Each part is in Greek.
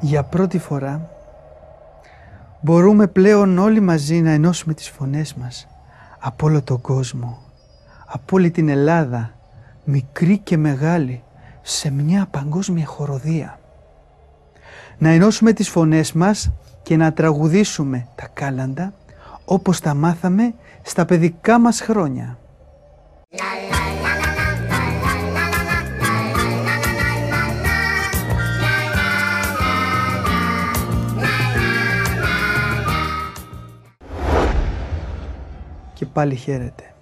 Για πρώτη φορά μπορούμε πλέον όλοι μαζί να ενώσουμε τις φωνές μας από όλο τον κόσμο, από όλη την Ελλάδα, μικρή και μεγάλη, σε μια παγκόσμια χοροδία. Να ενώσουμε τις φωνές μας και να τραγουδήσουμε τα κάλαντα όπως τα μάθαμε στα παιδικά μας χρόνια. Και πάλι χαίρετε.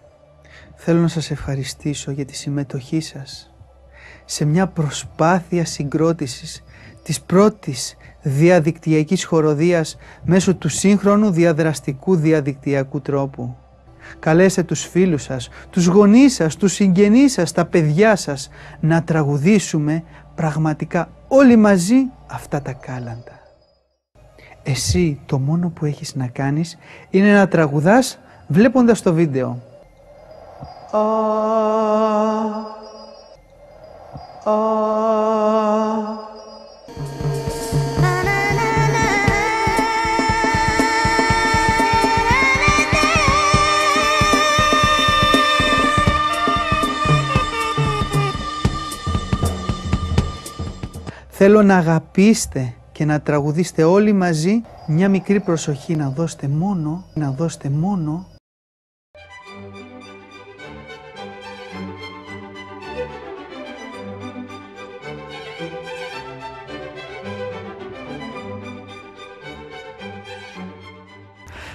Θέλω να σας ευχαριστήσω για τη συμμετοχή σας σε μια προσπάθεια συγκρότησης της πρώτης διαδικτυακής χοροδίας μέσω του σύγχρονου διαδραστικού διαδικτυακού τρόπου. Καλέστε τους φίλους σας, τους γονείς σας, τους συγγενείς σας, τα παιδιά σας να τραγουδήσουμε πραγματικά όλοι μαζί αυτά τα κάλαντα. Εσύ το μόνο που έχεις να κάνεις είναι να τραγουδάς βλέποντας το βίντεο. Θέλω να αγαπήσετε και να τραγουδήσετε όλοι μαζί μια μικρή προσοχή, να δώσετε μόνο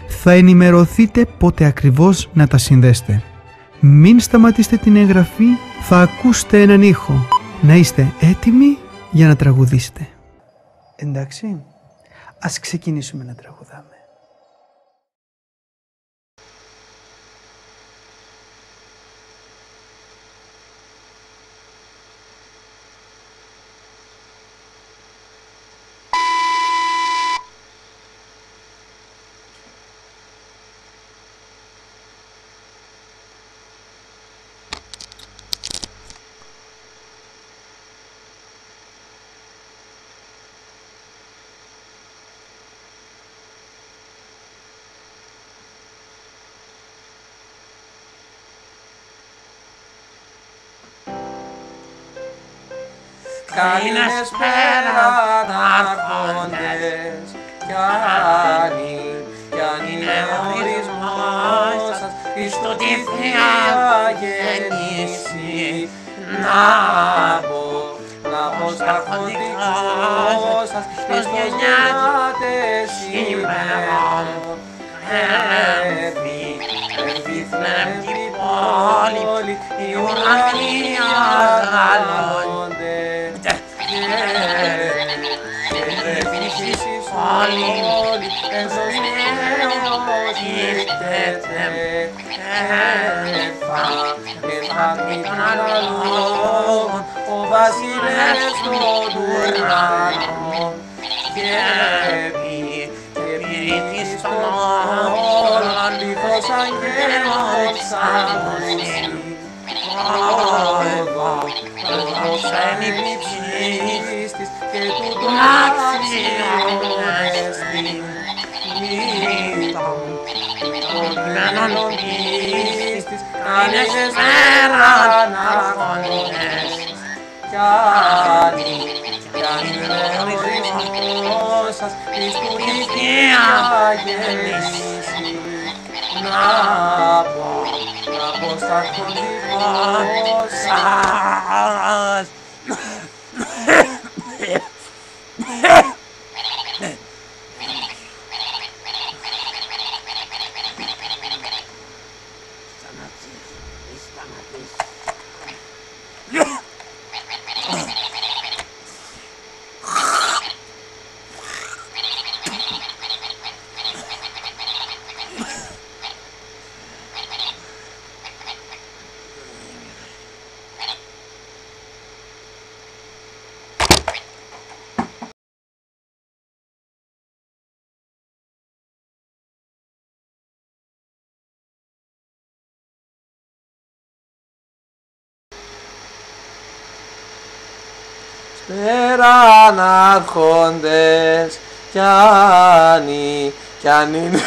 θα ενημερωθείτε πότε ακριβώς να τα συνδέσετε. Μην σταματήσετε την εγγραφή, θα ακούσετε έναν ήχο. Να είστε έτοιμοι για να τραγουδήσετε. Εντάξει, ας ξεκινήσουμε να τραγουδάμε. Καλησπέρα αρχόντες, κι αν είναι ο ορισμός σας εις το τι θα γεννήσει, να πω στα αρχοντικό σας εις το γεννιάτες ημέρων. Εμβήθνευτη πόλη, οι ουρανοί αγαλώνται και φύσεις όλοι εν το νέος ήρθετε θα μητραλών ο βασιλεύς των ουρανών και πυρήνης των όλων λίθος αγγέλων ξαγωνιστή. Εγώ ξένη ψήστης και τούτον αξιώνεστην των κειμένων πίστης καλέσες μέραν αρχόντες κι αν είναι ο ορισμός σας εις του θεία γεννήσει, να πω στα αρχοντικό σας. πέραν άρχοντες κι αν είναι